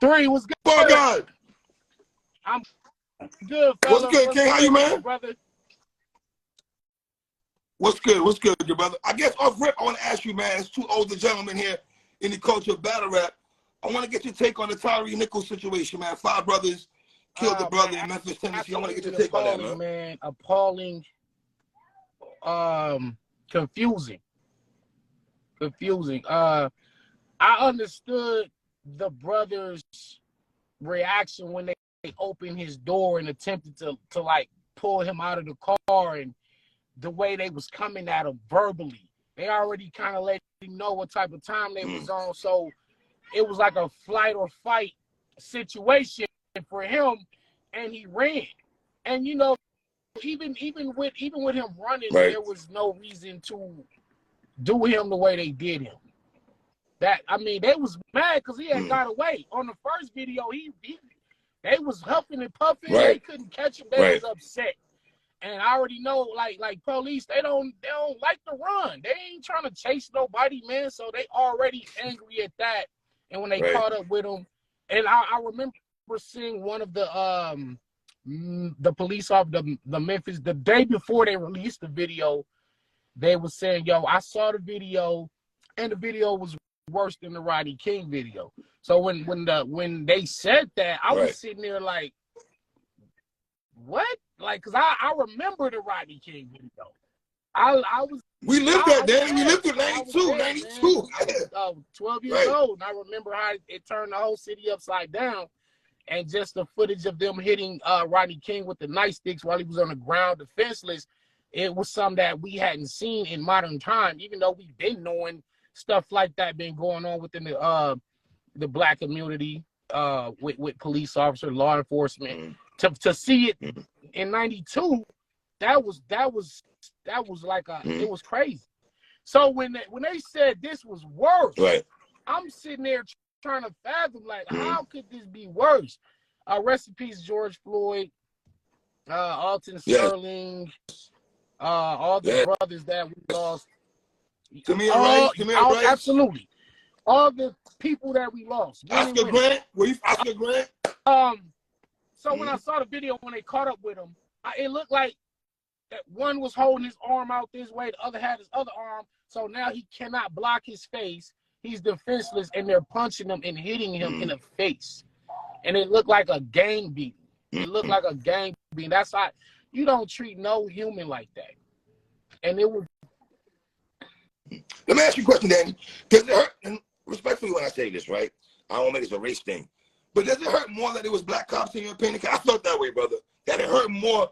Three was good. Oh God. I'm good, fella. What's good, King? How you, man? Brother? What's good? What's good, good brother? I guess off rip, I want to ask you, man. It's two older gentlemen here in the culture of battle rap. I want to get your take on the Tyre Nichols situation, man. 5 brothers killed the brother in Memphis, Tennessee. I want to get your take on that, man. Appalling, confusing. I understood the brother's reaction when they opened his door and attempted to like pull him out of the car, and the way they was coming at him verbally. They already kind of let him know what type of time they was on, so it was like a flight or fight situation for him, and he ran. And you know, even with him running, there was no reason to do him the way they did him. That, I mean, they was mad because he had got away. On the first video, they was huffing and puffing. They couldn't catch him. They was upset. And I already know, like police, they don't like to run. They ain't trying to chase nobody, man. So they already angry at that. And when they caught up with him, and I remember seeing one of the police off the Memphis the day before they released the video. They was saying, "Yo, I saw the video, and the video was worse than the Rodney King video." So when they said that, I was sitting there like, what? Like, cause I remember the Rodney King video. We lived that day. We lived it 92. I was 12 years old, and I remember how it turned the whole city upside down. And just the footage of them hitting Rodney King with the nightsticks while he was on the ground defenseless, it was something that we hadn't seen in modern time, even though we've been knowing stuff like that been going on within the black community with police officers, law enforcement. To see it in 92, that was like it was crazy. So when they said this was worse, I'm sitting there trying to fathom, like, how could this be worse? Rest in peace, George Floyd, Alton Sterling, all the brothers that we lost. Absolutely. All the people that we lost. Oscar Grant? Were you Oscar Grant? So when I saw the video, when they caught up with him, it looked like that one was holding his arm out this way, the other had his other arm, so now he cannot block his face. He's defenseless, and they're punching him and hitting him in the face. And it looked like a gang beating. It looked like a gang beating. That's how you don't treat no human like that. And it was. Let me ask you a question, Danny. Does it hurt? And respectfully, when I say this, right? I don't make this a race thing. But does it hurt more that it was black cops in your opinion? I felt that way, brother. That it hurt more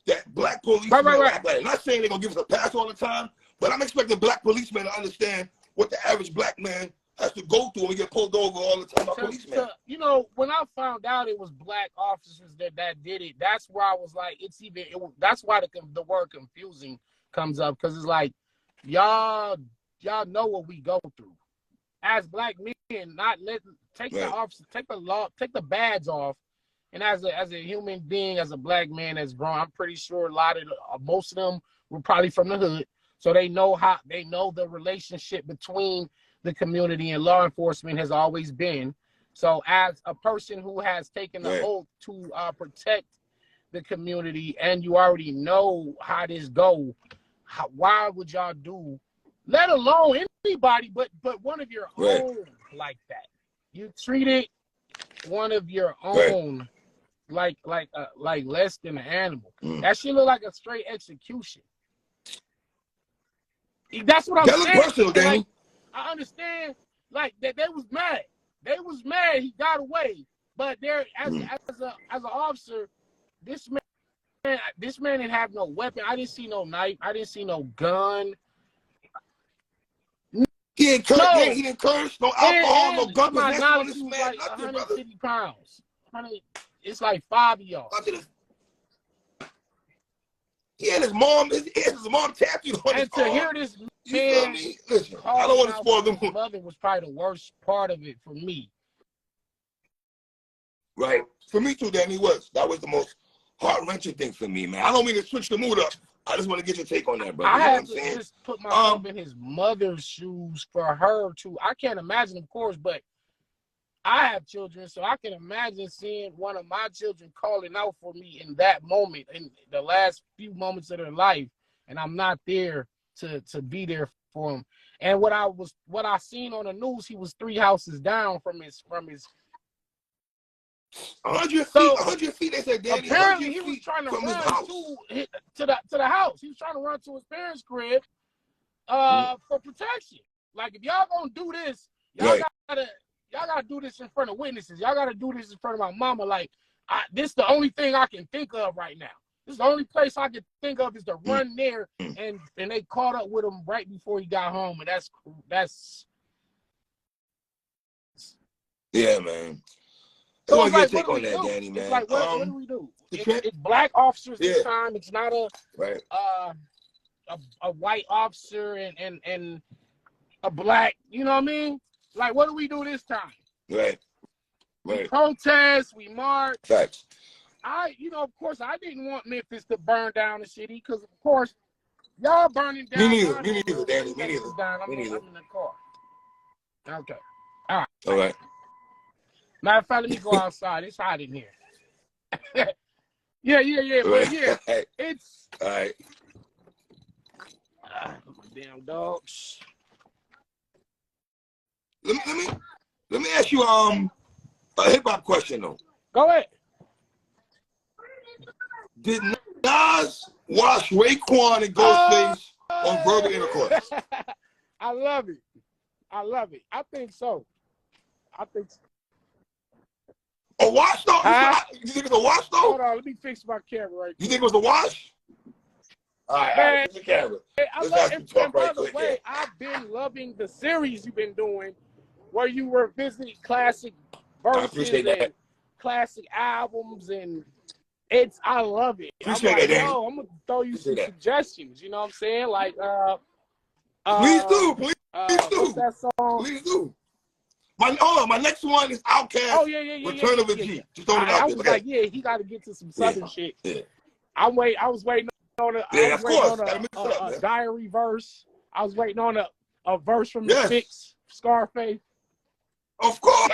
that black police. Right. I'm not saying they're going to give us a pass all the time, but I'm expecting black policemen to understand what the average black man has to go through when we get pulled over all the time by policemen. You know, when I found out it was black officers that did it, that's where I was like, that's why the word confusing comes up, because it's like, y'all know what we go through. As black men, take the officer, take the badge off, and as a human being, as a black man that's grown, I'm pretty sure most of them were probably from the hood, so they know the relationship between the community and law enforcement has always been. So as a person who has taken the oath to protect the community, and you already know how this go, why would y'all do? Let alone anybody, but one of your own like that. You treated one of your own like less than an animal. That shit look like a straight execution. That's what I'm saying. That was personal, Danny. Like, I understand, like that they was mad. They was mad. He got away, but there as an officer, this man didn't have no weapon. I didn't see no knife. I didn't see no gun. He didn't curse, no alcohol, no gun. My knowledge was like 150 pounds. It's like 5 of y'all. He had his mom tattooed on his arm. And to hear this man, listen, I don't want to spoil them. His mother was probably the worst part of it for me. Right. For me too, Danny, that was the most heart-wrenching thing for me, man. I don't mean to switch the mood up. I just want to get your take on that, brother. I had to just put myself in his mother's shoes for her to. I can't imagine, of course, but I have children, so I can imagine seeing one of my children calling out for me in that moment, in the last few moments of their life, and I'm not there to be there for him. And what I seen on the news, he was 3 houses down from his. 100 feet. So 100 feet. They said, Danny, apparently 100 he was feet trying to from his run house. to the house. He was trying to run to his parents' crib for protection. Like, if y'all gonna do this, y'all gotta do this in front of witnesses. Y'all gotta do this in front of my mama. Like, this is the only thing I can think of right now. This is the only place I can think of is to run there, and they caught up with him right before he got home, and that's yeah, man. So I it's want to like, get your what take do on we that, do? Danny, man. It's like, what do we do? It's black officers Yeah. this time. It's not right. a white officer and a black. You know what I mean? Like, what do we do this time? Right. We protest. We march. Facts. Of course, I didn't want Memphis to burn down the city because, of course, y'all burning down. Me neither, Danny. Me neither. I'm in the car. Okay. All right. All right. Matter of fact, let me go outside. It's hot in here. Yeah. But yeah, it's all right. Damn dogs. Let me ask you a hip hop question though. Go ahead. Did Nas wash Raekwon and Ghostface on verbal intercourse? I love it. I think so. A wash though? You think it's a wash though? Hold on, let me fix my camera right You think it was a wash? All right, fix the camera. By the way, I've been loving the series you've been doing where you were visiting classic verses and classic albums, and I love it. Appreciate that, yo, I'm gonna throw you some suggestions, you know what I'm saying? Like please do. What's that song? Please do. My next one is Outkast. Oh yeah. Return of the G. Just throw it out there. Was like, he got to get to some southern shit. Yeah. I was waiting on a diary verse. I was waiting on a verse from the Six, Scarface. Of course.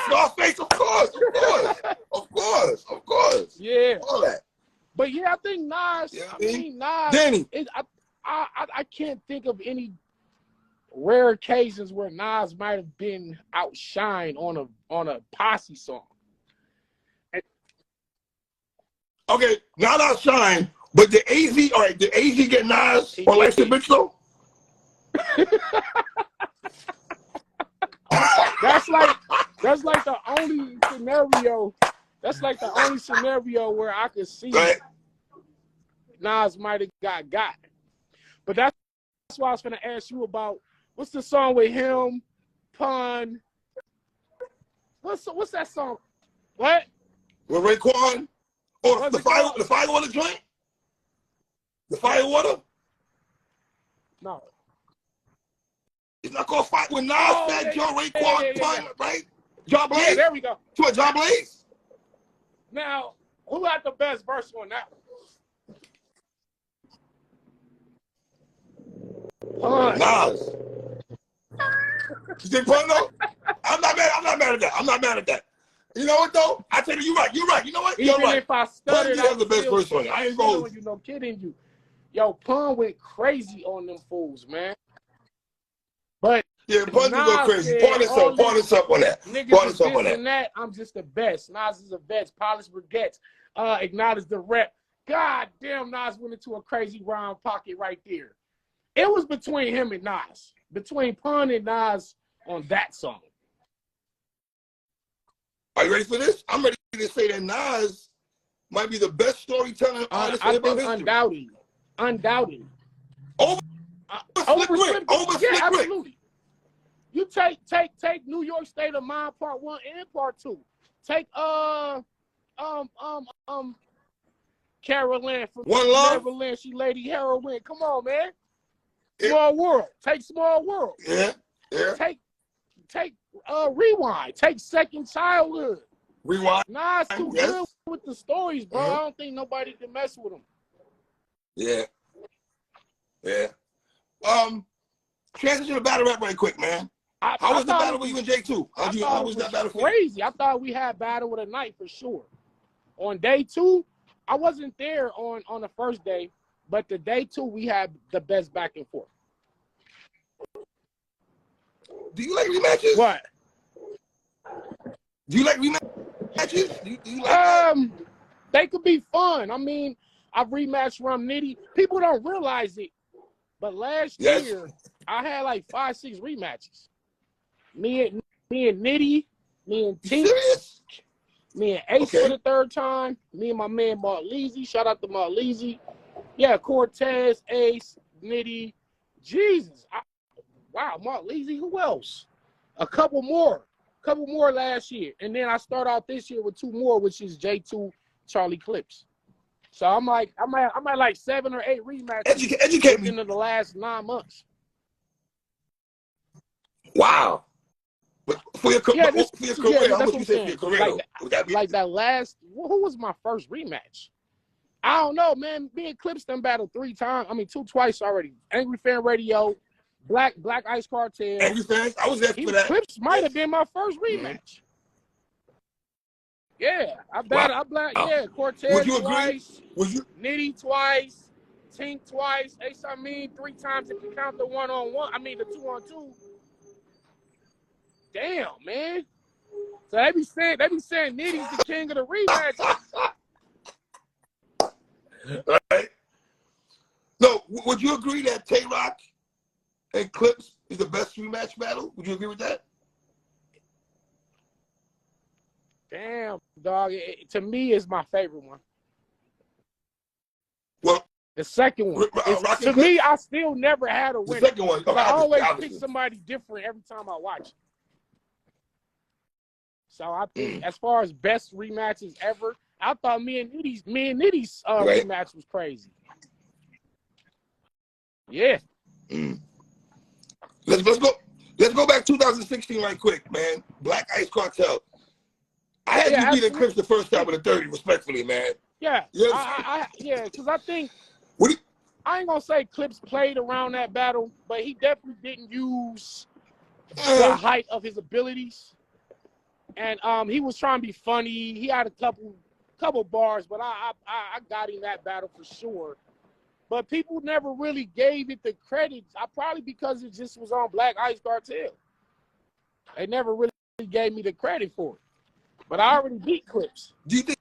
Scarface, of course. Yeah. All that. But yeah, I think Nas. Nas. Danny. I can't think of any rare occasions where Nas might have been outshined on a posse song. Okay, not outshined, but the AZ, all right, the AZ get Nas on Life's a Bitch though? That's like the only scenario. That's like the only scenario where I could see Nas might have got. But that's why I was gonna ask you about what's the song with him, Pun. What's that song? What? With Raekwon? Or the Firewater joint? The Firewater? No. It's not called Fight with Nas, Fat Joe, Raekwon, Pun, right? John Blaze? Yeah, there we go. To a John Blaze? Now, who had the best verse on that one? Nas. You think Pun though? I'm not mad at that. You know what though? I tell you, you're right. You know what? Even if I stuttered, I have the best verse on it. I ain't going. You know, kidding you. Yo, Pun went crazy on them fools, man. But yeah, Pun go crazy. Point us up on that. Niggas is that. I'm just the best. Nas is the best. Polished baguettes. Acknowledge the rep. God damn, Nas went into a crazy round pocket right there. It was between him and Nas. Between Pun and Nas on that song. Are you ready for this? I'm ready to say that Nas might be the best storytelling artist in hip hop history. Undoubtedly. Over Slick Rick. Absolutely. You take New York State of Mind Part 1 and Part 2. Take Carol Ann from One Love. Neverland, she Lady Heroin. Come on, man. Small World. Take Small World. Yeah. Take Rewind. Take Second Childhood. Rewind. Nas too good with the stories, bro. I don't think nobody can mess with him. Yeah. Transition to battle rap right quick, man. How was the thought battle with you and J2? How was that battle for you? Crazy. I thought we had battle of the night for sure. On day 2, I wasn't there on the first day, but the day 2 we had the best back and forth. Do you like rematches? What? Do you like rematches? Do you like that? They could be fun. I mean, I've rematched from Nitty. People don't realize it, but last year I had like 5-6 rematches. Me and Nitty, me and Tink, me and Ace for the 3rd time, me and my man Mark Leezy. Shout out to Mark Leezy. Yeah, Cortez, Ace, Nitty. Jesus. Wow, Mark Leezy. Who else? A couple more last year. And then I start out this year with 2 more, which is J2, Charlie Clips. So I'm at like 7 or 8 rematches educate me. within the last 9 months. Wow. But for your career, how much you say for your career? Like that last, who was my first rematch? I don't know, man. Me and Clips done battled 3 times. I mean, 2 twice already. Angry Fan Radio, Black Ice Cartel. Angry Fans? I was there for that. Clips might have been my first rematch. Yeah, I battled. Yeah, Cortez Would you twice. Agree? Nitty twice. Tink twice. Ace, I mean, 3 times if you count the 1-on-1. I mean, the 2-on-2. Damn, man. So they be saying Nitty's the king of the rematches. Right. So, would you agree that Tay-Rock and Clips is the best rematch battle? Would you agree with that? Damn, dog. To me, it's my favorite one. Well, the second one. To me, I still never had a winner. The second one. I always pick somebody different every time I watch it. So I think as far as best rematches ever, I thought me and Nitty's rematch was crazy. Yeah. Let's go back 2016 right quick, man. Black Ice Cartel. I had you beating Clips the first time with a 30, respectfully, man. Yeah. Yes. Because I think I ain't gonna say Clips played around that battle, but he definitely didn't use the height of his abilities. And he was trying to be funny. He had a couple bars, but I got him that battle for sure. But people never really gave it the credit. Probably because it just was on Black Ice Cartel. They never really gave me the credit for it. But I already beat Clips. Do you think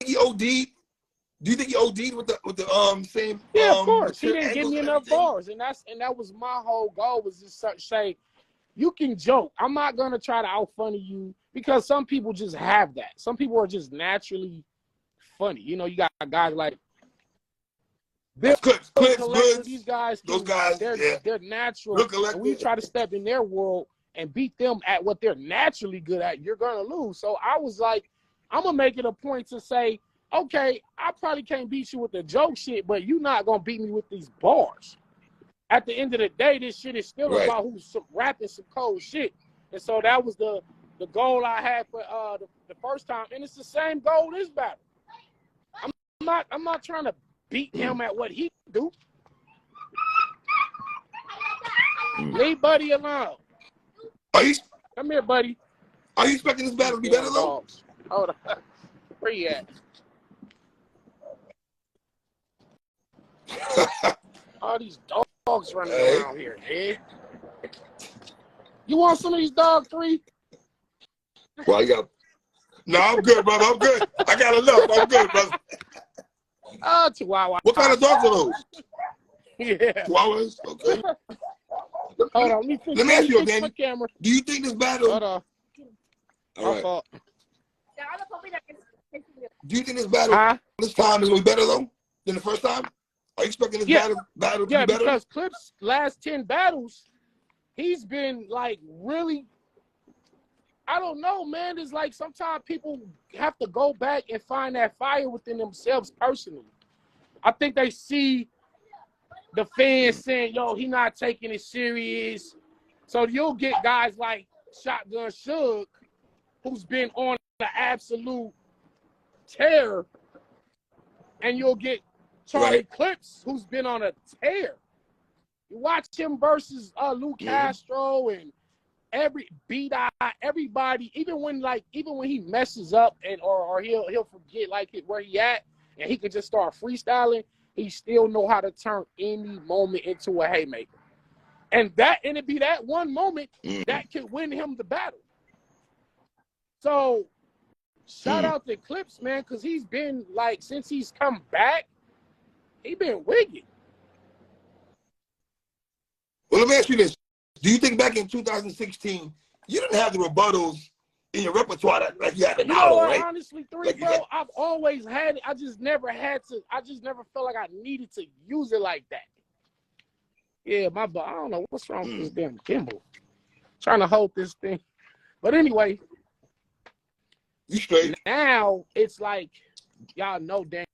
he OD'd? Do you think he OD'd with the same? Yeah, of course. He didn't give me enough bars, and that was my whole goal. Was just say, you can joke. I'm not gonna try to out funny you because some people just have that. Some people are just naturally funny. You know, you got guys like Clips, these guys. They're natural. And we try to step in their world and beat them at what they're naturally good at, you're gonna lose. So I was like, I'm gonna make it a point to say, okay, I probably can't beat you with the joke shit, but you're not gonna beat me with these bars. At the end of the day, this shit is still about who's rapping some cold shit. And so that was the goal I had for the first time, and it's the same goal this battle. I'm not trying to beat him at what he do. Leave Buddy alone. Come here, Buddy. Are you expecting this battle to be better though? Hold on. Where you at? All these dogs running around here, man. You want some of these dog 3? Well, No, I'm good, brother. I'm good. I got enough. I'm good, brother. Chihuahua. What kind of dogs are those? Yeah. Chihuahuas? Okay. Hold on. Let me ask you, Danny. Do you think this battle? Hold on. All right. Do you think this battle this time is going to be better though than the first time? Are you expecting this battle to be better? Yeah, because Clips' last 10 battles, he's been like really. I don't know, man. It's like sometimes people have to go back and find that fire within themselves personally. I think they see the fans saying, yo, he not taking it serious. So you'll get guys like Shotgun Suge, who's been on the absolute tear, and you'll get Charlie Clips, who's been on a tear. You watch him versus Lou Castro and everybody, even when he messes up and or he'll forget like where he at, and he could just start freestyling, he still know how to turn any moment into a haymaker. And it'd be that one moment that could win him the battle. So shout out to Clips, man, because he's been like, since he's come back, he been wicked. Well, let me ask you this. Do you think back in 2016, you didn't have the rebuttals in your repertoire like you had it now, right? Honestly, I've always had it. I just never felt like I needed to use it like that. Yeah, I don't know what's wrong with this damn gimbal. Trying to hold this thing. But anyway, you straight. Now it's like, y'all know Danny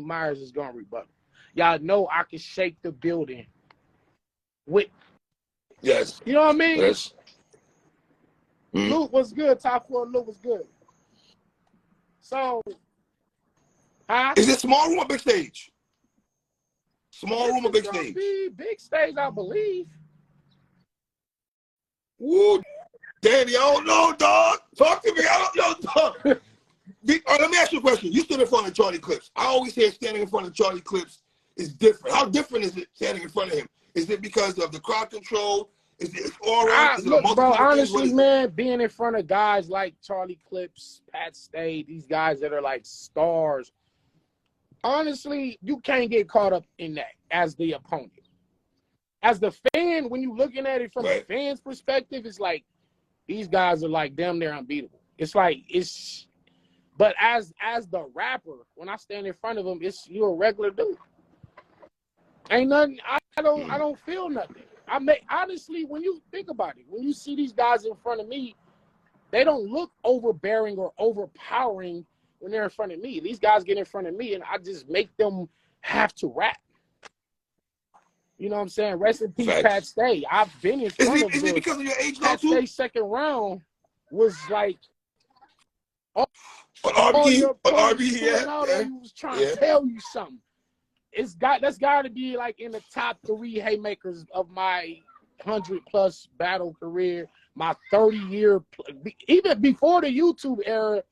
Myers is going to rebuttal. Y'all know I can shake the building with. Yes. You know what I mean? Yes. Luke was good. Top 4 Luke was good. So, is it small room or big stage? Small room or big stage? Big stage, I believe. Woo, Danny, I don't know, dog. Talk to me. I don't know, dog. Let me ask you a question. You stood in front of Charlie Clips. I always hear standing in front of Charlie Clips is different. How different is it standing in front of him? Is it because of the crowd control? Is it aura? Look, bro, honestly, man, being in front of guys like Charlie Clips, Pat Stay, these guys that are like stars, honestly, you can't get caught up in that as the opponent. As the fan, when you're looking at it from a fan's perspective, it's like these guys are like damn near unbeatable. But as the rapper, when I stand in front of him, you're a regular dude. Ain't nothing. I don't feel nothing. Honestly, when you think about it, when you see these guys in front of me, they don't look overbearing or overpowering when they're in front of me. These guys get in front of me, and I just make them have to rap. You know what I'm saying? Rest in peace, Pat Stay. I've been in front of Is it because of your age, Pat Stay's second round was like on RB, he was trying to tell you something. That's got to be like in the top 3 haymakers of my 100+ battle career, my 30-year, even before the YouTube era.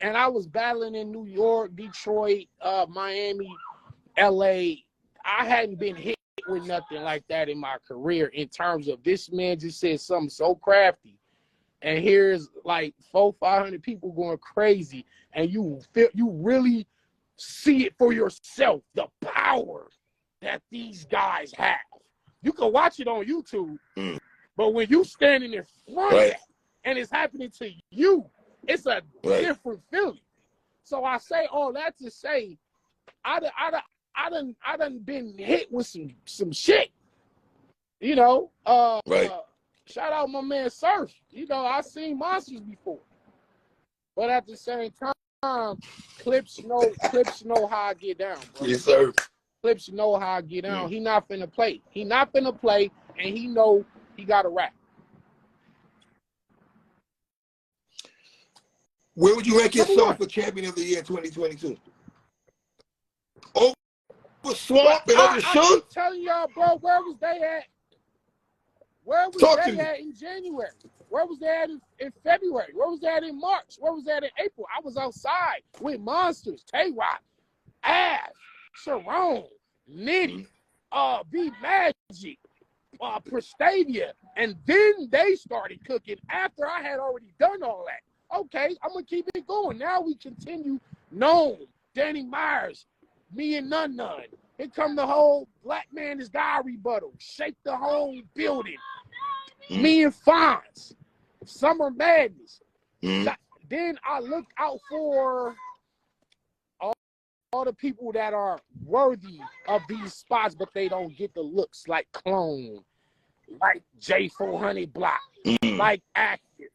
And I was battling in New York, Detroit, Miami, LA. I hadn't been hit with nothing like that in my career in terms of this man just said something so crafty. And here's like 400-500 people going crazy. And you really see it for yourself, the power that these guys have. You can watch it on YouTube, but when you standing in front of it and it's happening to you, it's a different feeling. So I say all that to say, I done been hit with some shit. You know, shout out my man Surf. You know, I've seen monsters before, but at the same time, Clips know how I get down, bro. Yes, sir. Clips know how I get down. He not finna play. He not finna play, and he know he got to rap. Where would you rank yourself for champion of the year 2022? Over Swamp and over Suge? I keep telling y'all, bro, where was they at? Where was they at in January? Where was they at in February? Where was they at in March? Where was they at in April? I was outside with Monsters, Tay-Rock, Ash, Sharon, Nitty, B Magic, Prestavia, and then they started cooking after I had already done all that. Okay, I'm gonna keep it going. Now we continue. Gnome, Danny Myers, me and None. Here come the whole Black Man is God rebuttal. Shake the whole building. Me and Fonz, Summer Madness. Then I look out for all the people that are worthy of these spots, but they don't get the looks, like Clone, like J400 Block, like Active.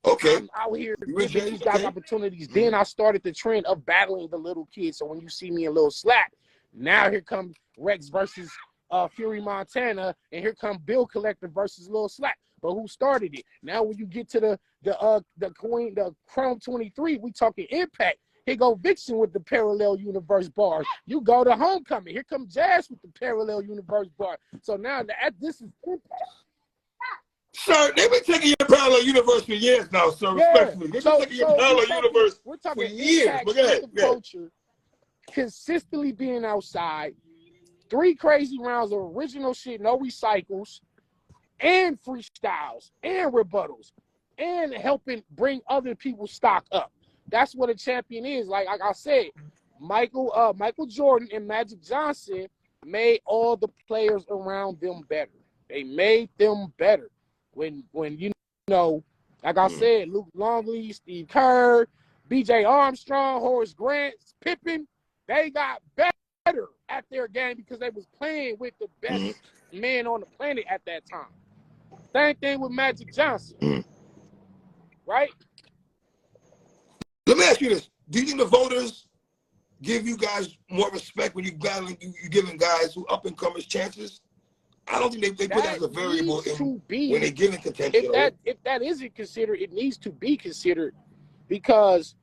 Okay. I'm out here giving these guys opportunities. Then I started the trend of battling the little kids. So when you see me in Lil Slap, now here comes Rex versus Fury Montana, and here come Bill Collector versus Lil Slap. But who started it? Now when you get to the Chrome 23, we talking Impact. Here go Vixen with the parallel universe bars. You go to Homecoming. Here come Jazz with the parallel universe bar. So now this is Impact. Sir, they've been taking your parallel universe for years now, sir. Yeah. Respectfully. They've been taking your parallel universe we're for talking years. impact, But go ahead. of culture, consistently being outside, 3 crazy rounds of original shit, no recycles, and freestyles, and rebuttals, and helping bring other people's stock up. That's what a champion is. Like I said, Michael Jordan and Magic Johnson made all the players around them better. They made them better. When you know, like I said, Luke Longley, Steve Kerr, B.J. Armstrong, Horace Grant, Pippen, they got better at their game because they was playing with the best men on the planet at that time. Same thing with Magic Johnson, right? Let me ask you this: do you think the voters give you guys more respect when you giving guys who up and comers chances? I don't think they put that as a variable when they give in contention. If that isn't considered, it needs to be considered, because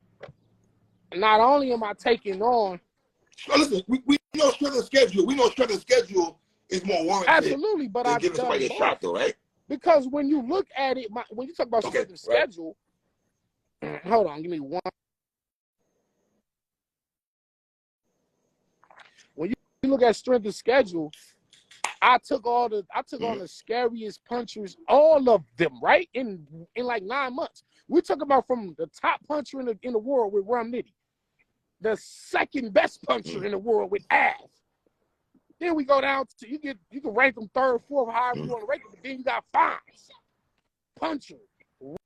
not only am I taking on. So listen, we know strength of schedule. We know strength of schedule is more warranted. Absolutely, but than giving somebody a shot, though, right? Because when you look at it, when you talk about strength of schedule, hold on, give me one. When you look at strength of schedule, I took on the scariest punchers, all of them, right? In like 9 months. We're talking about from the top puncher in the world with Rum Nitty, the second best puncher in the world with Av. Then we go down to you can rank them third, fourth, however you want to rank them. But then you got Fonz, puncher,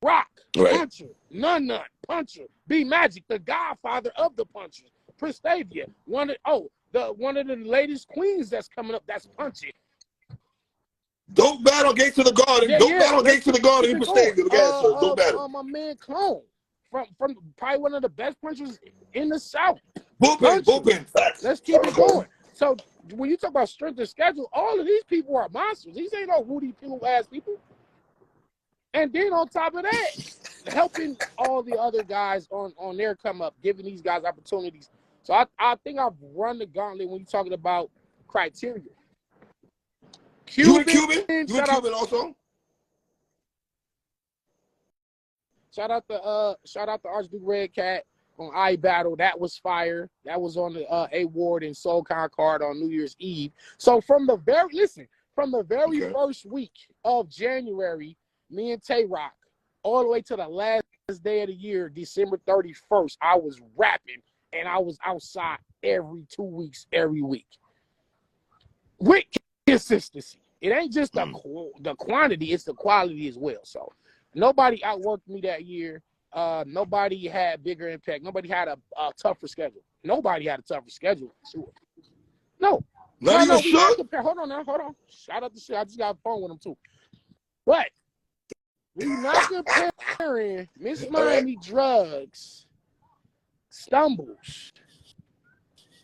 Rock, puncher, Nun, puncher, B Magic, the godfather of the punchers, Prestavia, one of the latest queens that's coming up that's punching. Don't battle Gates of the Garden. Don't battle Gates of the Garden in Prestavia. Don't battle. My man Clone from probably one of the best punchers in the South. Bullpen. Let's keep it going. So when you talk about strength of schedule, all of these people are monsters. These ain't no Rudy Pillow ass people. And then on top of that, helping all the other guys on their come up, giving these guys opportunities. So I think I've run the gauntlet when you're talking about criteria. Cuban also. Shout out to Archduke Red Cat on iBattle. That was fire. That was on the A Ward and Soul Concord on New Year's Eve. So from the very first week of January, me and Tay Rock, all the way to the last day of the year, December 31st, I was rapping and I was outside every 2 weeks, every week. With consistency. It ain't just the quantity, it's the quality as well. So nobody outworked me that year. Nobody had bigger impact. Nobody had a tougher schedule. Nobody had a tougher schedule. Sure. No. Hold on. Shout out to shit. I just got a phone with him too. But we not comparing Miss Miami Drugs stumbles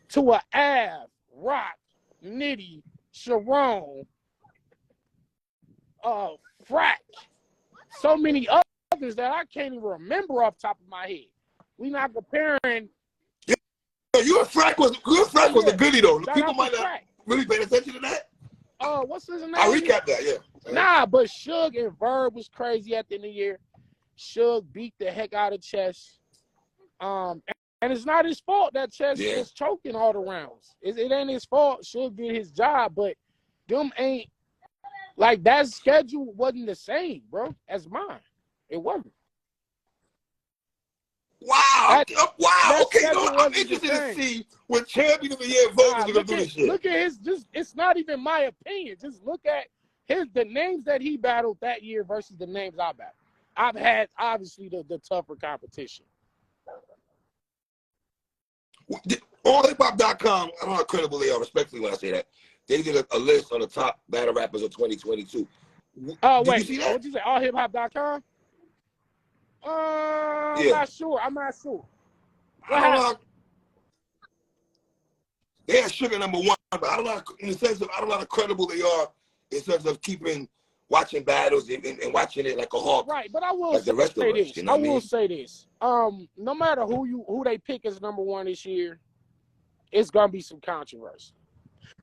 to a Av, Rock, Nitty, Sharon, Frack, so many others that I can't even remember off the top of my head. We not comparing. You and Frack was a goodie though. People might not really pay attention to that. What's his name? I'll recap that, yeah. Nah, but Suge and Verb was crazy at the end of the year. Suge beat the heck out of Chess. And it's not his fault that Chess is choking all the rounds. It ain't his fault. Suge did his job, but them ain't like that schedule wasn't the same, bro, as mine. It wasn't. Wow. Okay, I'm interested to see when Champion of the Year voters are going to do this shit. Look at it's not even my opinion. Just look at the names that he battled that year versus the names I battled. I've had, obviously, the tougher competition. AllHipHop.com, I don't know how credible they are, respectfully when I say that. They did a list on the top battle rappers of 2022. Oh, wait. Did you see that? What'd you say? AllHipHop.com? I'm not sure. What happened? They had Sugar number 1, but I don't know in the sense of I don't know how credible they are in terms of watching battles and watching it like a hawk. Right, but I will say this. You know I will say this. No matter who they pick as number 1 this year, it's gonna be some controversy.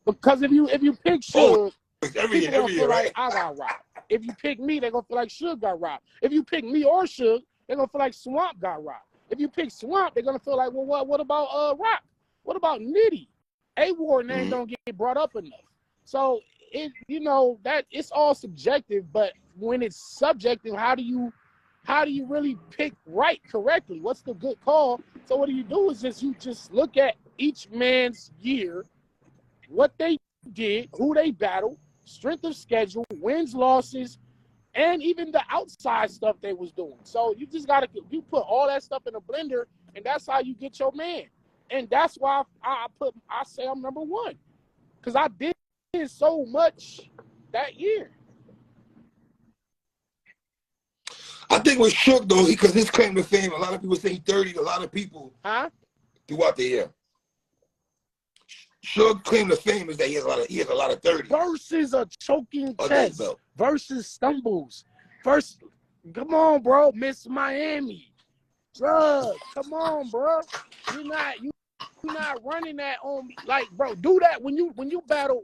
Because if you pick Suge, Every gonna year, feel right? like I got robbed. If you pick me, they're gonna feel like Suge got robbed. If you pick me or Suge, they're gonna feel like Swamp got robbed. If you pick Swamp, they're gonna feel like, well, what about Rock? What about Nitty? A-War name don't get brought up enough. So that it's all subjective, but when it's subjective, how do you really pick correctly? What's the good call? So what you do is you just look at each man's year, what they did, who they battled, strength of schedule, wins, losses, and even the outside stuff they was doing. So you just you put all that stuff in a blender, and that's how you get your man. And that's why I say I'm number one, because I did so much that year. I think with Suge though, because his claim to fame, a lot of people say he's 30. A lot of people throughout the year. Suge's claim to fame is that he has a lot of 30. Versus a choking test. Versus stumbles. First, come on, bro. Miss Miami. Drug. Come on, bro. You're not running that on me. Like, bro, do that when you battle.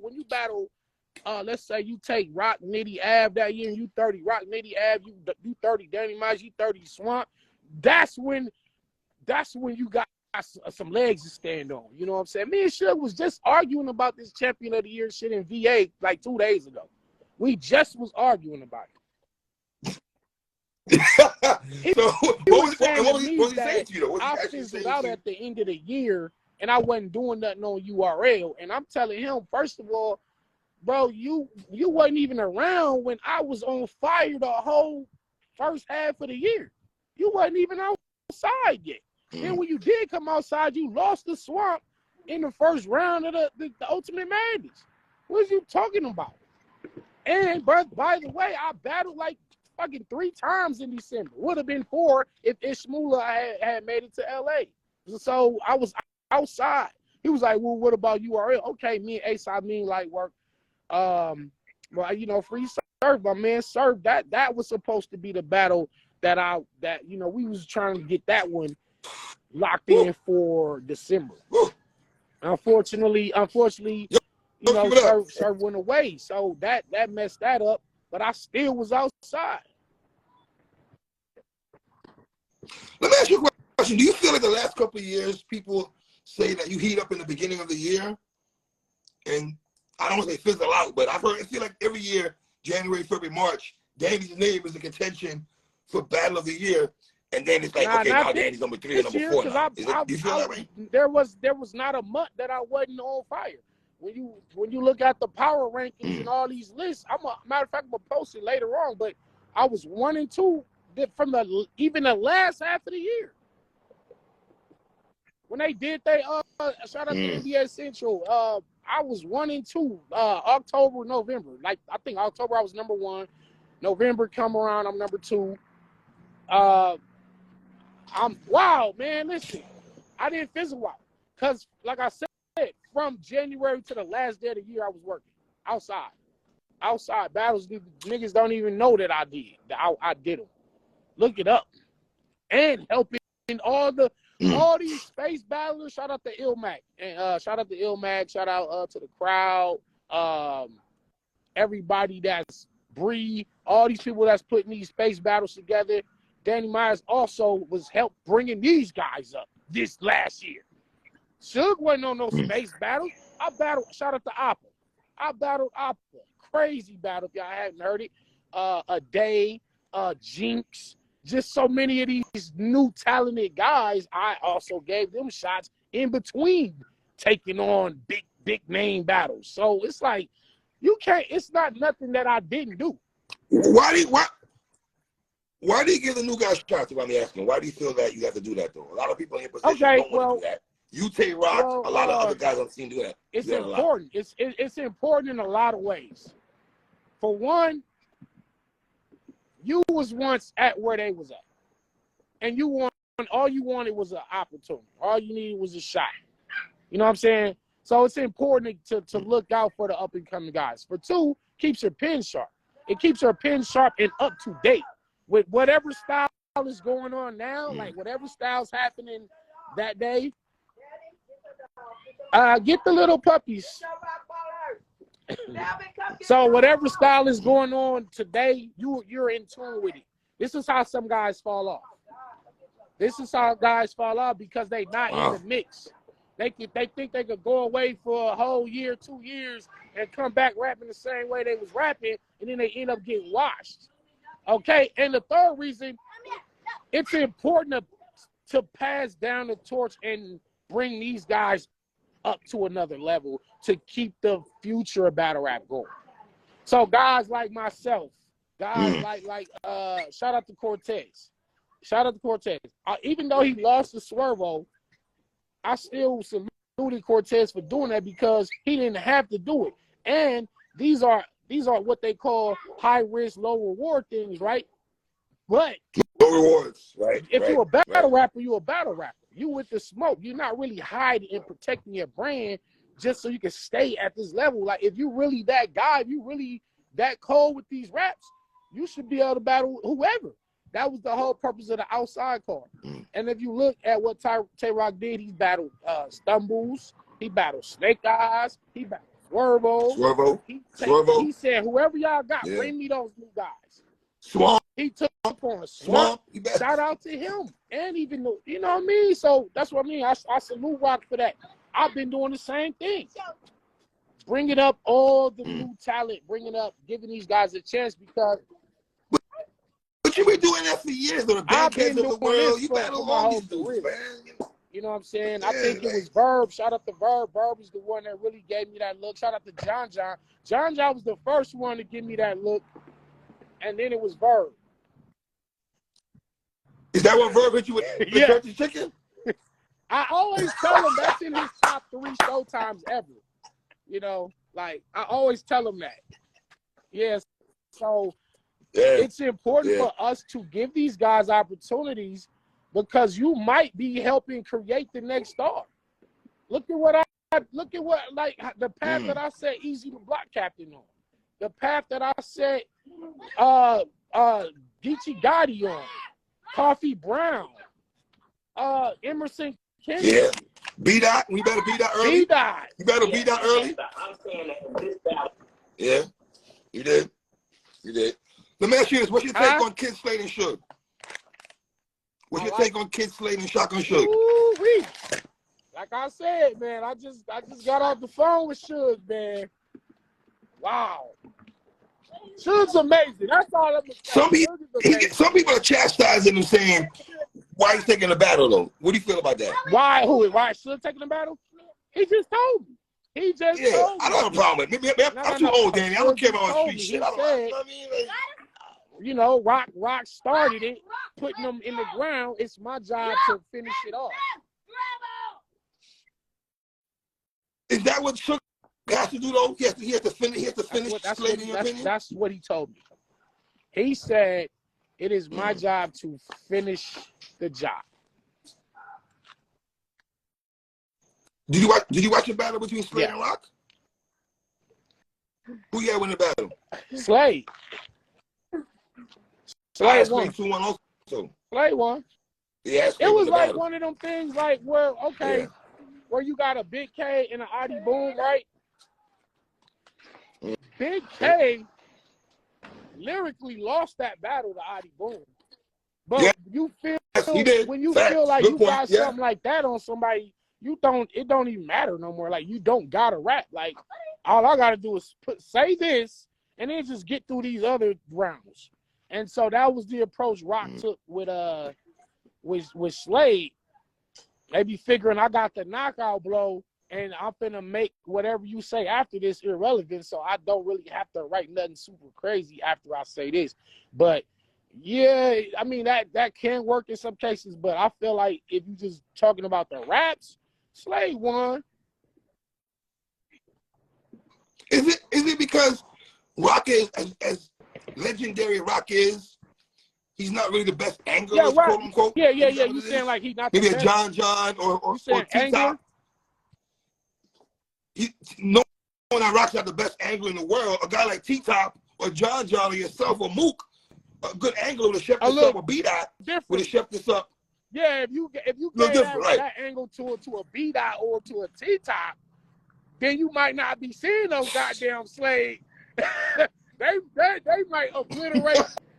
Let's say you take Rock, Nitty, Av that year, and you 30. Rock, Nitty, Av, you 30. Danny Miles, you 30. Swamp. That's when you got some legs to stand on. You know what I'm saying? Me and Suge was just arguing about this champion of the year shit in VA like 2 days ago. We just was arguing about it. So what was he saying to you though? What I fizzled out at the end of the year and I wasn't doing nothing on URL. And I'm telling him, first of all, bro, you wasn't even around when I was on fire the whole first half of the year. You wasn't even outside yet. Then when you did come outside, you lost the Swamp in the first round of the Ultimate Madness. What are you talking about? And by the way, I battled like fucking 3 times in December. Would have been 4 if Ishmula had made it to LA. So I was outside. He was like, well, what about URL? Okay, me and Ace, I mean like work. Well, free serve, my man, serve. That was supposed to be the battle that we was trying to get that one locked in for December. Unfortunately, serve went away. So that messed that up, but I still was outside. Let me ask you a question. Do you feel like the last couple of years people say that you heat up in the beginning of the year? And I don't want to say fizzle out, but I feel like every year, January, February, March, Danny's name is a contention for Battle of the Year. And then it's like, now Danny's number 3 and number 4 now. Do you feel that way? There was not a month that I wasn't on fire. When you look at the power rankings and all these lists, matter of fact, I'm gonna post it later on, but I was 1 and 2 from even the last half of the year. When they did shout out to NBA Central, I was 1 and 2, October, November. Like I think October I was number 1. November come around, I'm number 2. Man, listen, I didn't fizzle out. Because, like I said, from January to the last day of the year, I was working outside. Outside battles, niggas don't even know that I did. I did them. Look it up. And helping all these space battlers. Shout out to Ilmac. And shout out to Ilmac. Shout out to the crowd. Everybody that's Bree. All these people that's putting these space battles together. Danny Myers also was helped bringing these guys up this last year. Suge wasn't on no space battles. I battled, shout out to Appa. I battled Appa. Crazy battle, if y'all haven't heard it. A Day, Jinx, just so many of these new talented guys, I also gave them shots in between taking on big name battles. So it's like, it's not nothing that I didn't do. Why do you give the new guys shots? If I'm asking, why do you feel that you have to do that though? A lot of people in your position don't want to do that. You take Rock, a lot of other guys on the team do that. It's important. It's important in a lot of ways. For one, you was once at where they was at, and all you wanted was an opportunity. All you needed was a shot. You know what I'm saying? So it's important to look out for the up and coming guys. For two, keeps your pen sharp. It keeps your pen sharp and up to date with whatever style is going on now, like whatever style's happening that day. Get the little puppies. So whatever style is going on today, you're in tune with it. This is how some guys fall off. This is how guys fall off because they not in the mix. They think they could go away for a whole year, 2 years, and come back rapping the same way they was rapping, and then they end up getting washed. Okay, and the third reason, it's important to pass down the torch and bring these guys up to another level to keep the future of battle rap going. So guys like myself, guys like shout out to Cortez. Shout out to Cortez. Even though he lost to Swervo, I still saluted Cortez for doing that because he didn't have to do it. And these are what they call high risk, low reward things, right? But no rewards, right? If you're a battle rapper, you're a battle rapper. You with the smoke. You're not really hiding and protecting your brand just so you can stay at this level. Like if you really that guy, if you really that cold with these raps, you should be able to battle whoever. That was the whole purpose of the outside card. And if you look at what Tay-Rock did, he battled Stumbles, he battled Snake Eyes, he battled Swervo. He said, whoever y'all got, bring me those new guys. Swamp. He took on Swamp. Shout out to him. And even though, you know what I mean? So that's what I mean. I salute Rock for that. I've been doing the same thing. Bringing up all the new talent, giving these guys a chance because. But you've been doing that for years, though. The Bandcamps of the world, you battle all these dudes, man. You know what I'm saying? I think it was Verb. Shout out to Verb. Verb was the one that really gave me that look. Shout out to John John. John John was the first one to give me that look. And then it was Verb. Is that what Verb hit you with? Yeah. Church's Chicken? I always tell him that's in his top 3 showtimes ever. You know, like I always tell him that. Yes. So it's important for us to give these guys opportunities because you might be helping create the next star. Look at what like the path that I said Easy to Block Captain on. The path that I said Geechee Gotti on. Coffee Brown. Emerson Kennedy. Yeah. B-Dot. We better B-Dot early. B-Dot. You better B-Dot early. I'm saying that in this battle. Yeah. You did. You did. Let me ask you this. What's your take on Kid Slade and Suge? What's your take on Kid Slade and Shotgun Suge? Ooh-wee. Like I said, man, I just got off the phone with Suge, man. Wow. Suge's amazing. That's all I'm saying. Some people are chastising him saying, why he's taking the battle, though? What do you feel about that? Why Suge taking the battle? He just told me. He just told me. I don't have a problem with it. I'm too old, Danny. I don't care about all street shit. You know, Rock started it, putting them in the ground. It's my job to finish it off. Is that what Suge has to do, though? He has to finish Slade, in your opinion? That's what he told me. He said, it is my job to finish the job. Did you watch the battle between Slade and Rock? Who you had win the battle? Slade. Slade won. 2-1 also. Slade won. Yeah, it was like battle. One of them things like where where you got a Big K and an Adi Boom, right? Big K lyrically lost that battle to Adi Boom. But you feel when you feel like you got something like that on somebody, it don't even matter no more. Like you don't gotta rap. Like all I gotta do is say this and then just get through these other rounds. And so that was the approach Rock took with Slade. Maybe figuring I got the knockout blow and I'm finna make whatever you say after this irrelevant, so I don't really have to write nothing super crazy after I say this. But yeah, I mean that can work in some cases, but I feel like if you just talking about the raps, Slade won. Is it because Rock is as legendary Rock is? He's not really the best angler, quote unquote. Yeah. You saying like he's not maybe the a best? John or T-Top. No one that Rock's not the best angler in the world. A guy like T-Top or John or yourself or Mook, a good angler would have shipped this up or B-Dot would have shipped this up. Yeah, if you get that angle to a B-Dot or to a T-Top, then you might not be seeing those goddamn slaves. they might obliterate.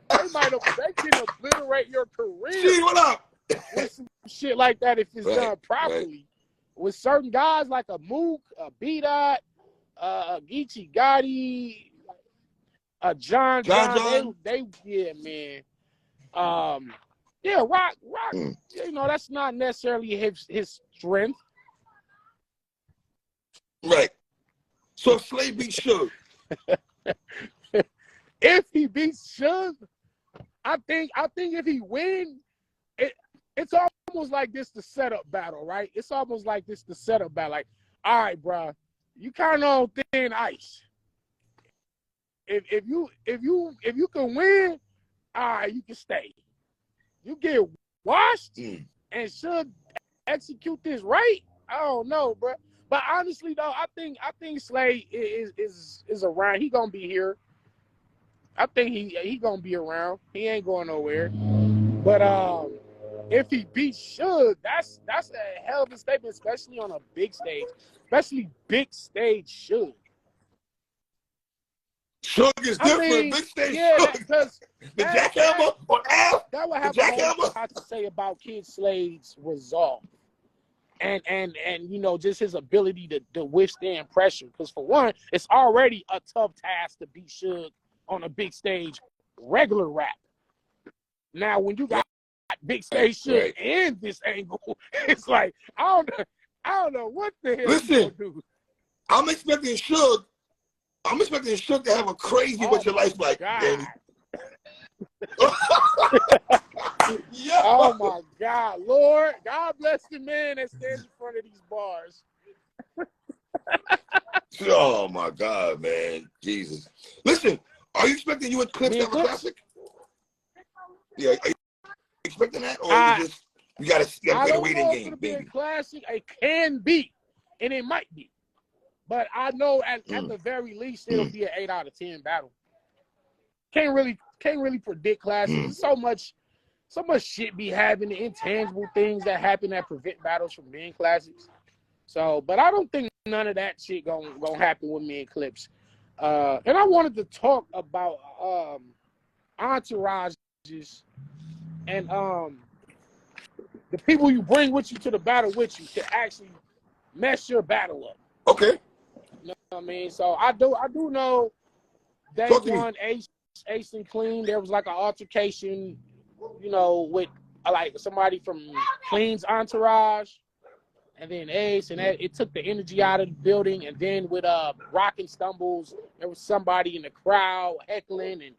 They can obliterate your career. Gee, what up? With some shit like that if it's done properly. Right. With certain guys like a Mook, a B-Dot, a Geechee Gotti, a John, they yeah, man. Yeah, Rock, you know, that's not necessarily his strength. Right. So if Slay beats Suge. If he beats Suge, I think if he wins, it's almost like this the setup battle, right? It's almost like this the setup battle. Like, all right, bro, you kind of on thin ice. If you can win, all right, you can stay. You get washed and should execute this right. I don't know, bro. But honestly, though, I think Slay is around. He gonna be here. I think he gonna be around. He ain't going nowhere. But if he beats Suge, that's a hell of a statement, especially on a big stage, especially big stage Suge. Suge is different. Big stage Suge. The jackhammer on F. That would have a lot to say about Kid Slade's resolve. And you know, just his ability to withstand pressure. Because for one, it's already a tough task to beat Suge on a big stage, regular rap. Now, when you got big stage Suge and this angle, it's like I don't know what the hell. Listen, I'm expecting Suge to have a crazy What's Your Life like, Danny. Yeah. Oh my God, Lord, God bless the man that stands in front of these bars. Oh my God, man, Jesus! Listen, are you expecting you and Clips to have a classic? Yeah, are you expecting that, or you gotta play the waiting game, baby? Classic, it can be, and it might be, but I know at the very least it'll be an 8 out of 10 battle. Can't really predict classics. So much shit be happening, intangible things that happen that prevent battles from being classics. So, but I don't think none of that shit gonna happen with me and Clips. And I wanted to talk about entourages and the people you bring with you to the battle with you can actually mess your battle up. Okay. You know what I mean? So I do know day one Ace and Clean, there was like an altercation, you know, with like somebody from Clean's entourage, and then Ace, and that it took the energy out of the building. And then with Rock and Stumbles, there was somebody in the crowd heckling, and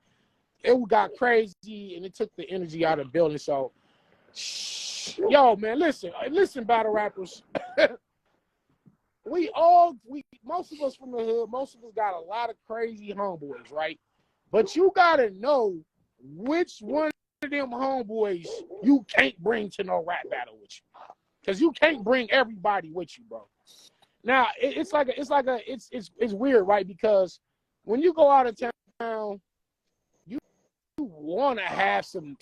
it got crazy, and it took the energy out of the building. So, yo, man, listen, battle rappers. Most of us from the hood, most of us got a lot of crazy homeboys, right? But you gotta know which one of them homeboys you can't bring to no rap battle with you, because you can't bring everybody with you, bro. Now it's weird, right? Because when you go out of town, you want to have some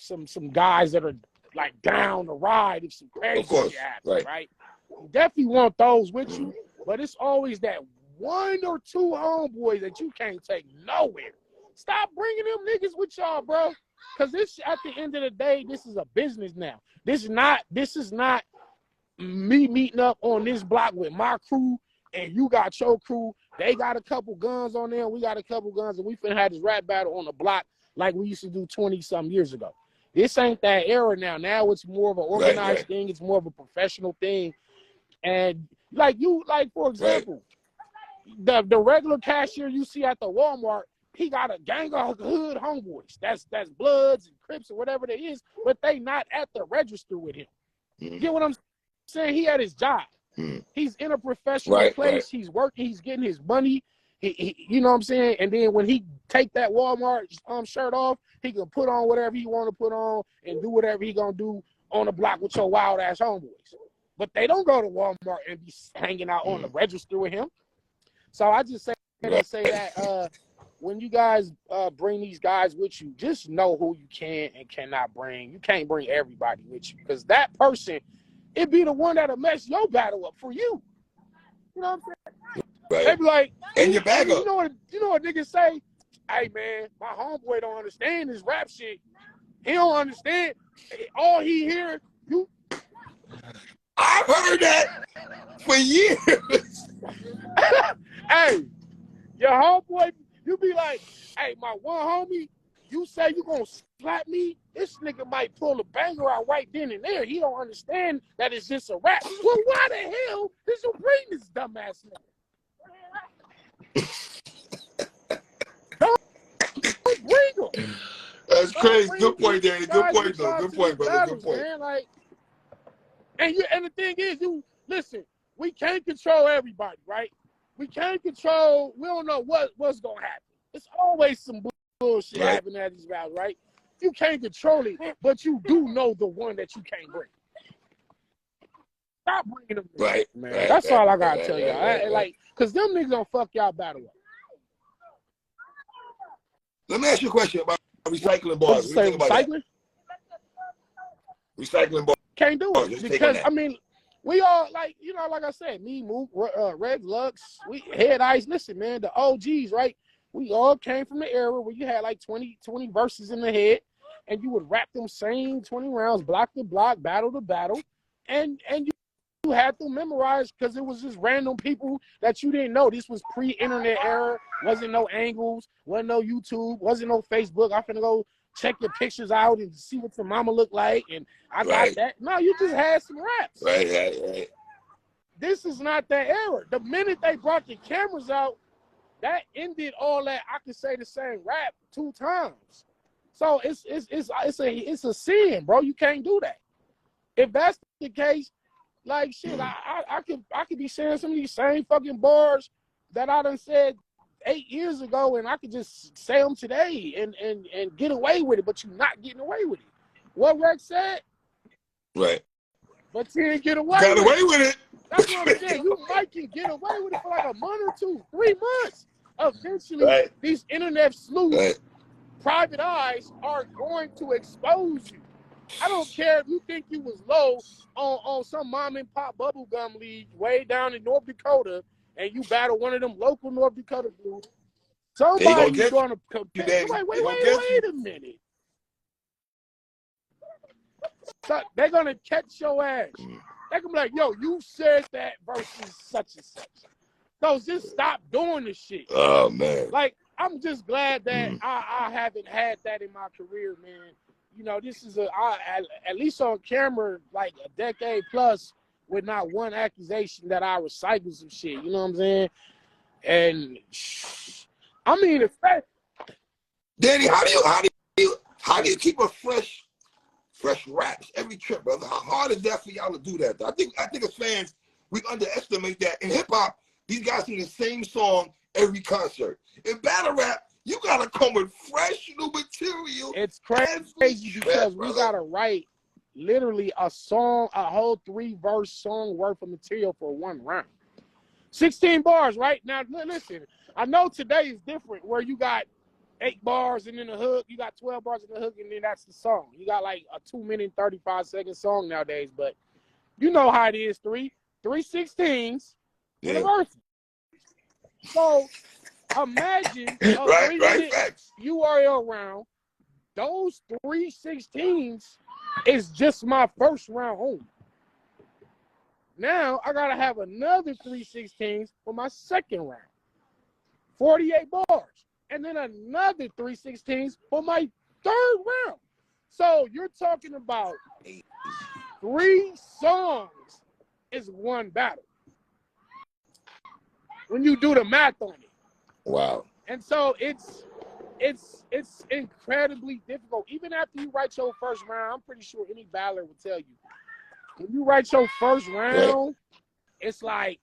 guys that are like down to ride if some crazy shit happens, right? You definitely want those with you, but it's always that one or two homeboys that you can't take nowhere. Stop bringing them niggas with y'all, bro. Because this, at the end of the day, this is a business now. This is not me meeting up on this block with my crew and you got your crew. They got a couple guns on there. We got a couple guns, and we finna have this rap battle on the block like we used to do 20-some years ago. This ain't that era now. Now it's more of an organized thing. It's more of a professional thing. And for example, the regular cashier you see at the Walmart, he got a gang of hood homeboys. That's Bloods and Crips or whatever it is, but they not at the register with him. You get what I'm saying? He at his job. He's in a professional place. He's working. He's getting his money. He, you know what I'm saying? And then when he take that Walmart shirt off, he can put on whatever he want to put on and do whatever he gonna do on the block with your wild ass homeboys. But they don't go to Walmart and be hanging out on the register with him. So I just say that when you guys bring these guys with you, just know who you can and cannot bring. You can't bring everybody with you, because that person, it be the one that'll mess your battle up for you. You know what I'm saying? Right. They be like, and your bag up. You know what niggas say? Hey man, my homeboy don't understand this rap shit. He don't understand. All he hear, you. I've heard that for years. Hey, your homeboy, you be like, hey, my one homie, you say you gonna slap me? This nigga might pull a banger out right then and there. He don't understand that it's just a rap. Well, why the hell did you bring this dumbass nigga? Don't bring him. That's crazy. Good These point, Danny. Good guys point, though. Good point, brother. battles, Good point. man. Like, and the thing is, you listen. We can't control everybody, right? We can't control. We don't know what's gonna happen. It's always some bullshit happening at these battles, right? You can't control it, but you do know the one that you can't bring. Stop bringing them, man. That's all I gotta tell y'all. Like, cause them niggas gonna fuck y'all battle up. Let me ask you a question about recycling bars. What you say, recycling? Recycling bars. Can't do it because I mean, we all like I said, me, Mook, Red Lux, we Head Ice. Listen, man, the OGs, right? We all came from the era where you had like 20 verses in the head, and you would rap them same 20 rounds, block to block, battle to battle, and you had to memorize because it was just random people that you didn't know. This was pre-internet era. Wasn't no angles. Wasn't no YouTube. Wasn't no Facebook. I'm finna go check your pictures out and see what your mama look like. And I got that. No, you just had some raps. Right. This is not that era. The minute they brought the cameras out, that ended all that. I could say the same rap 2 times. So it's a sin, bro. You can't do that. If that's the case, like shit, I could be saying some of these same fucking bars that I done said 8 years ago, and I could just say them today and get away with it, but you're not getting away with it. What Rex said? Right. But you didn't get away Got with away it. with it. That's what I'm saying. You might can get away with it for like a month or 2, 3 months. Eventually, these internet sleuths, private eyes, are going to expose you. I don't care if you think you was low on some mom and pop bubblegum league way down in North Dakota and you battle one of them local North Dakota dudes. Somebody's going to compare. Wait a minute. So they're going to catch your ass. They're going to be like, yo, you said that versus such and such. So just stop doing this shit. Oh, man. Like, I'm just glad that I haven't had that in my career, man. You know, this is at least on camera, like a decade plus with not one accusation that I recycle some shit. You know what I'm saying? And I mean, the fact, Danny, how do you keep a fresh raps every trip, brother? How hard is that for y'all to do that? I think as fans we underestimate that. In hip hop, these guys sing the same song every concert. In battle rap, you gotta come with fresh new material. It's crazy because we gotta write literally a song, a whole 3-verse song worth of material for 1 round. 16 bars, right? Now listen, I know today is different where you got 8 bars and then the hook, you got 12 bars in the hook, and then that's the song. You got like a 2-minute 35-second song nowadays, but you know how it is, 3 16s with a verse. So imagine a 3-minute URL round. Those 3 16s is just my first round only. Now I gotta have another 3 16s for my second round. 48 bars. And then another 3 16s for my third round. So you're talking about 3 songs is 1 battle. When you do the math on it. Wow. And so it's incredibly difficult. Even after you write your first round, I'm pretty sure any battler will tell you. When you write your first round, it's like,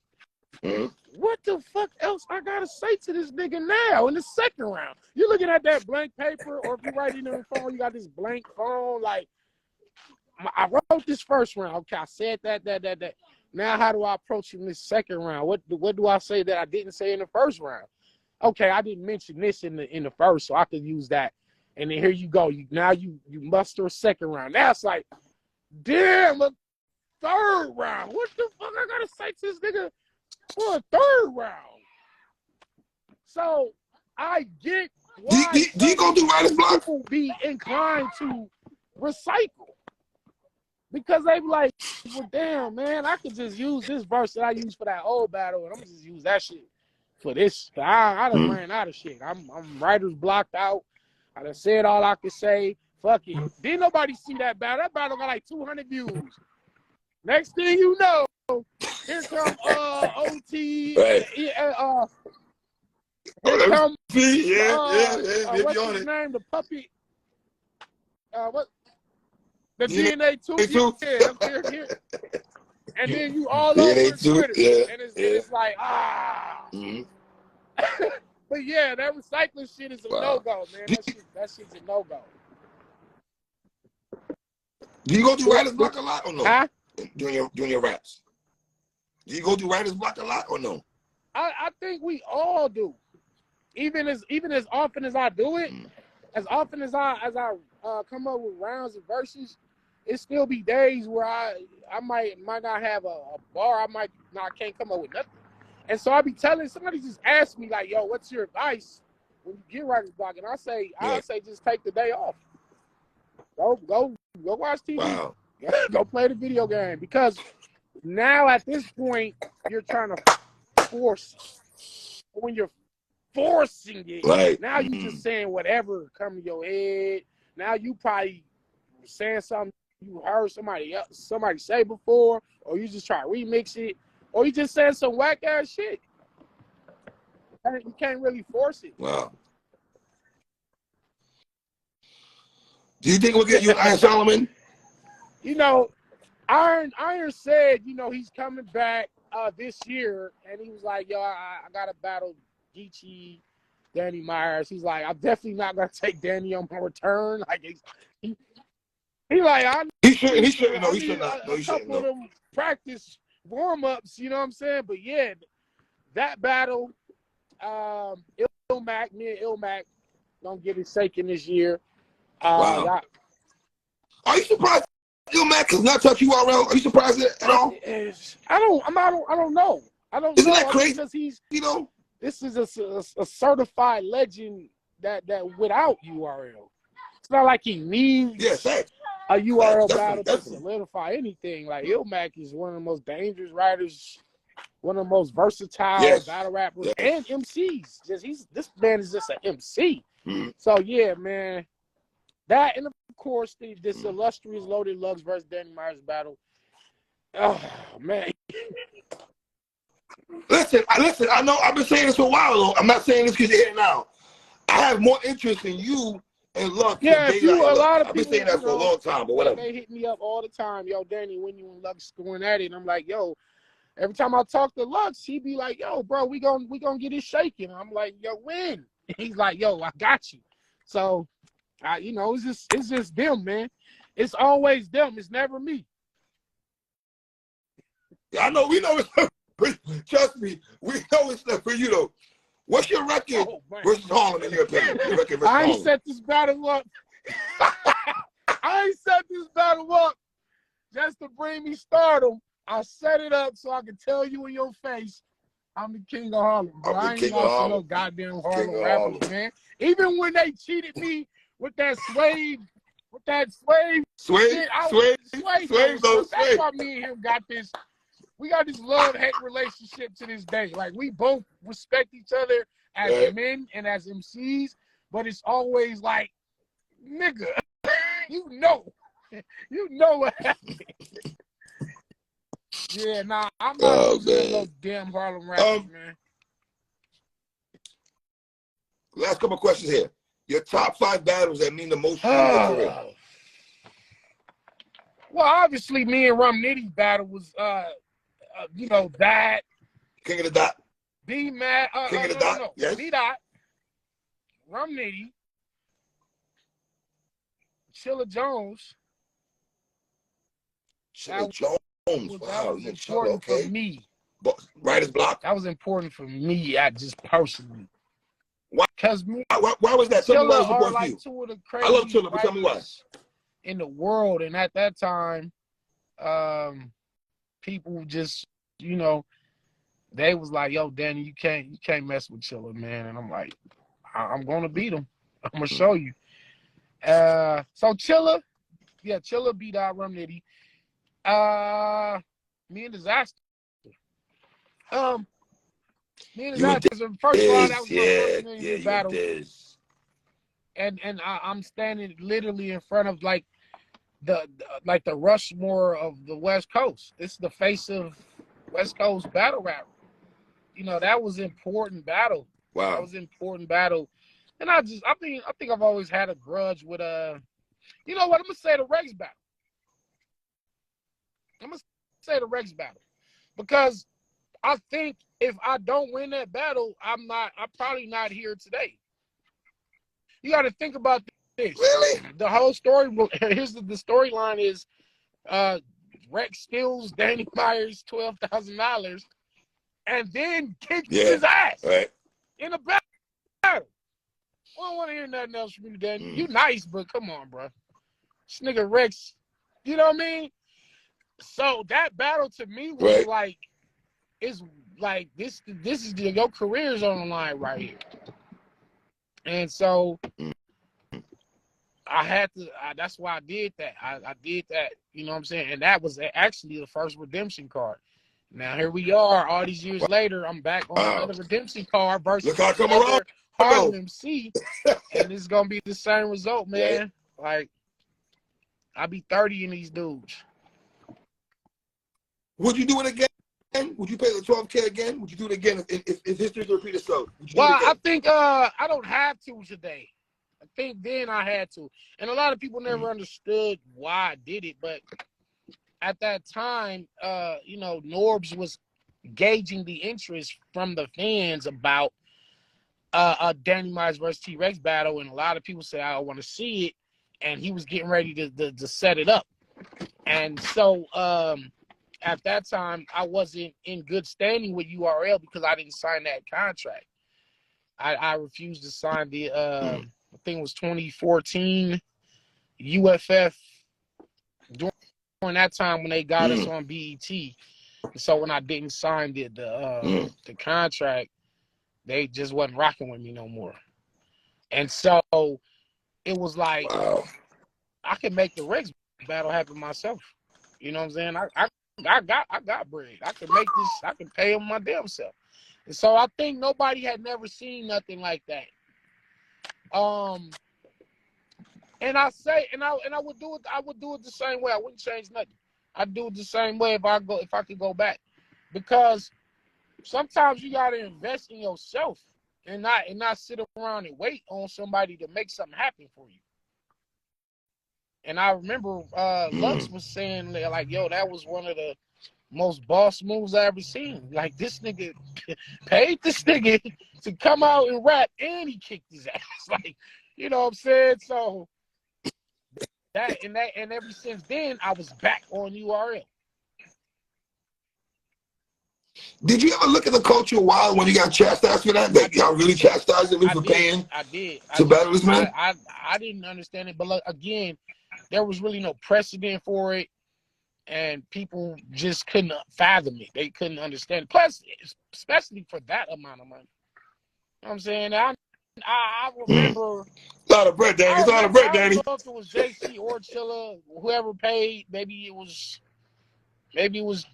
what the fuck else I gotta say to this nigga now in the second round? You're looking at that blank paper, or if you're writing on the phone, you got this blank phone. Like, I wrote this first round. Okay, I said that. Now, how do I approach him this second round? What do I say that I didn't say in the first round? Okay, I didn't mention this in the first, so I could use that. And then here you go. Now you muster a second round. Now it's like, damn, a third round. What the fuck I gotta say to this nigga for a third round? So I get Do, why do you go through writer's block? people be inclined to recycle because they be like, well, damn, man, I could just use this verse that I used for that old battle, and I'm just use that shit for this. I done ran out of shit. I'm writer's blocked out. I done said all I could say. Fuck it. Didn't nobody see that battle. That battle got like 200 views. Next thing you know, here come OT. Right. Here come what's on his it. name? The puppet. What? The DNA DNA 2. Yeah, here. And then you all DNA over Twitter. Yeah, And it's like, But yeah, that recycling shit is a no-go, man. That shit's a no-go. Do you go through writer's block a lot or no? Huh? Doing your raps. Do you go through writer's block a lot or no? I think we all do. Even as often as I do it, as often as I come up with rounds and verses, it still be days where I might not have a bar. Can't come up with nothing. And so I be telling somebody just ask me like, yo, what's your advice when you get writer's block? And I say just take the day off. Go watch TV. Wow. Go play the video game. Because now at this point, you're trying to force it. When you're forcing it, right. Now you just saying whatever come to your head. Now you probably saying something you heard somebody say before, or you just try to remix it, or you just saying some whack ass shit. You can't really force it. Wow. Do you think we'll get you an Iron Solomon? You know, Iron said, he's coming back this year, and he was like, yo, I got to battle Geechee, Danny Myers. He's like, I'm definitely not going to take Danny on my return. Like, he like, he shouldn't know. He shouldn't know. A couple of them practice warm-ups, you know what I'm saying? But yeah, that battle, Illmac, me and Illmac gonna get it shaken this year. Wow. Are you surprised Illmac has not touched URL? Are you surprised at all? I don't know. Isn't that crazy? Because this is a certified legend that without URL. It's not like he needs a URL battle to solidify anything. Like Illmac is one of the most dangerous writers, one of the most versatile battle rappers and MCs. This man is just an MC. So yeah, man. That and of course this illustrious Loaded Lux versus Danny Myers battle. Oh man. Listen. I know I've been saying this for a while. Though. I'm not saying this because you're here now. I have more interest in you and Lux. Yeah, a lot of I've been saying that for a long time, but whatever. They hit me up all the time, yo, Danny, when you and Lux going at it. And I'm like, yo. Every time I talk to Lux, he be like, yo, bro, we gonna get it shaking. I'm like, yo, when? He's like, yo, I got you. So. It's just them, man. It's always them. It's never me. I know. We know it's not for you. Trust me. We know it's not for you, though. What's your record versus Harlem, in your opinion? Your record versus I ain't set this battle up. I ain't set this battle up just to bring me stardom. I set it up so I can tell you in your face, I'm the king of Harlem. Bro. I ain't lost no goddamn Harlem rappers, man. Even when they cheated me with that Swave shit. That's why me and him got this. We got this love-hate relationship to this day. Like, we both respect each other as men and as MCs, but it's always like, nigga, you know what happened. Yeah, nah, I'm not those damn Harlem rappers, man. Last couple of questions here. Your top 5 battles that mean the most to you in your career. Well, obviously, me and Rum Nitty's battle was, that. King of the Dot. B-Mac. King of the Dot. No. Yes. B-Dot. Rum Nitty. Chilla Jones. Chilla Jones. Wow, that was important for me. Writer's block. That was important for me, just personally. Why? Because why was that? Chilla are like two of the crazy I love Chilla, but tell me why. In the world, and at that time, people just, they was like, "Yo, Danny, you can't mess with Chilla, man." And I'm like, I'm gonna beat him. I'm gonna show you. So Chilla, yeah, Chilla beat out Rum Nitty. Me and Disaster. Um, Me and You and Disaster. First of all, that Diz, was my first yeah, million you and battle, Diz. and I'm standing literally in front of like the Rushmore of the West Coast. It's the face of West Coast battle rap. You know, that was important battle. That Wow. was important battle. And I think I've always had a grudge with you know what, I'm gonna say the Rex battle. I'm gonna say the Rex battle. Because I think if I don't win that battle, I'm probably not here today. You gotta think about this. Really? The whole story here's the storyline is Rex steals Danny Myers $12,000 and then kicks Yeah. his ass Right. in a battle. I don't want to hear nothing else from you, Danny. You nice, but come on, bro. This nigga Rex, you know what I mean? So that battle to me was Right. like, it's like this is your career's on the line right here. And so I had to, that's why I did that. I did that, you know what I'm saying? And that was actually the first redemption card. Now here we are, all these years later, I'm back on Wow. another redemption card versus Look how I come around, another Harlem though. MC. And it's going to be the same result, Right. man. Like, I'll be 30 in these dudes. Would you do it again? Would you pay the 12K again? Would you do it again if history could repeat itself? Would you do it Well, again? I think I don't have to today. I think then I had to. And a lot of people never understood why I did it. But at that time, you know, Norbs was gauging the interest from the fans about Danny Myers versus T-Rex battle. And a lot of people said, I want to see it. And he was getting ready to set it up. And so at that time, I wasn't in good standing with URL because I didn't sign that contract. I refused to sign the I think it was 2014 UFF during that time when they got us on BET. And so when I didn't sign the contract, they just wasn't rocking with me no more. And so it was like, wow. I can make the Rex battle happen myself. You know what I'm saying? I got bread. I can make this. I can pay them my damn self. And so I think nobody had never seen nothing like that. And I say, and I would do it. I would do it the same way. I wouldn't change nothing. I'd do it the same way if I could go back, because sometimes you gotta invest in yourself and not sit around and wait on somebody to make something happen for you. And I remember Lux was saying like, "Yo, that was one of the most boss moves I ever seen. Like, this nigga paid this nigga to come out and rap, and he kicked his ass. Like, you know what I'm saying? So and ever since then, I was back on URL. Did you ever look at the culture wild when you got chastised for that? Like, y'all really chastised me for paying to battle this man? I didn't understand it, but look, again, there was really no precedent for it, and people just couldn't fathom it. They couldn't understand it. Plus, especially for that amount of money. You know what I'm saying? I remember A lot of bread, Danny. It's a lot of bread, I don't Danny. know if it was JC or Chilla, whoever paid. Maybe it was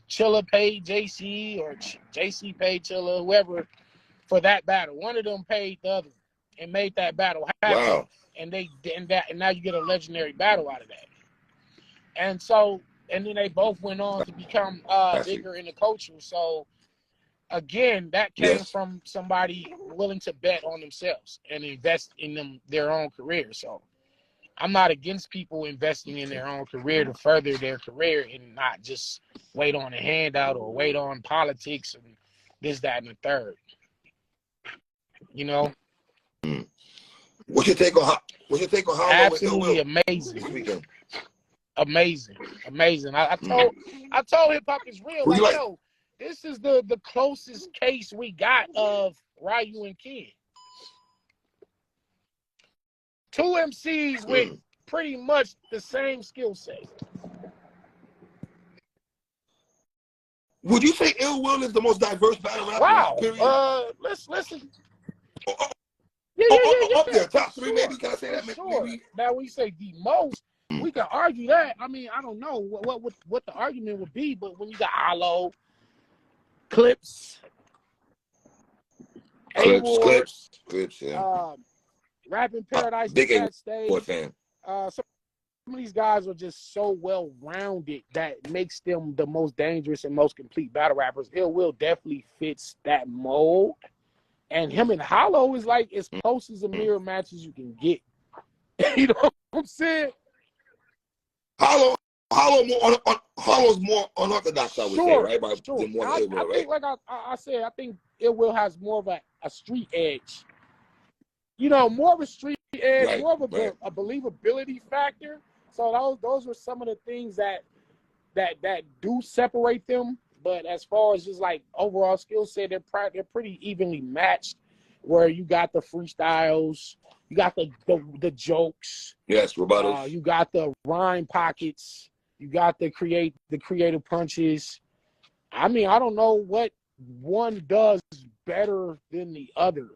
Chilla paid JC, or JC paid Chilla, whoever, for that battle. One of them paid the other and made that battle happen. Wow. And now you get a legendary battle out of that. And so, and then they both went on to become bigger in the culture. So again, that came from somebody willing to bet on themselves and invest in their own career. So I'm not against people investing in their own career to further their career and not just wait on a handout or wait on politics and this, that, and the third. You know? What's your take on Hollow and Ill Absolutely Will amazing. this weekend? Amazing. I told Hip Hop is real. Like, yo, this is the closest case we got of Ryu and Ken. Two MCs with pretty much the same skill set. Would you say Ill Will is the most diverse battle rapper? Wow. Period. Let's listen. Oh, Yeah. up there, top three, Sure, maybe. Can I say that? sure. Maybe. Now, when you say the most, we can argue that. I mean, I don't know what the argument would be, but when you got Hollow, Clips, A-Ward, Yeah. Rapping Paradise, Big Cat A-Ward Stage. fan. Some of these guys are just so well-rounded that makes them the most dangerous and most complete battle rappers. Ill Will definitely fits that mold. And him and Hollow is like as close as a mirror match as you can get. You know what I'm saying? Hollow's more unorthodox, I would say, right? Sure. Than one Ill Will, right? Think, like I said, I think Ill Will has more of a street edge. You know, more of a street edge, Right, more of a believability factor. So those were some of the things that do separate them. But as far as just like overall skill set, they're pretty evenly matched. Where you got the freestyles, you got the jokes, yes, rebuttals, you got the rhyme pockets, you got the creative punches. I mean, I don't know what one does better than the other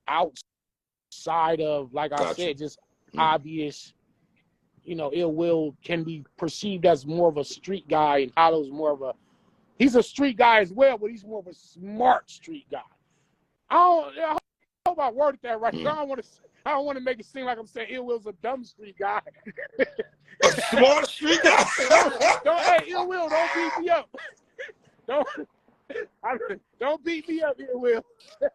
outside of, like I said, just obvious. You know, Ill Will can be perceived as more of a street guy, and Hollow's he's a street guy as well, but he's more of a smart street guy. I hope I worded that right. I don't want to make it seem like I'm saying Ill Will's a dumb street guy. A smart street guy. Hey, Ill Will, don't beat me up. Don't beat me up, Ill Will.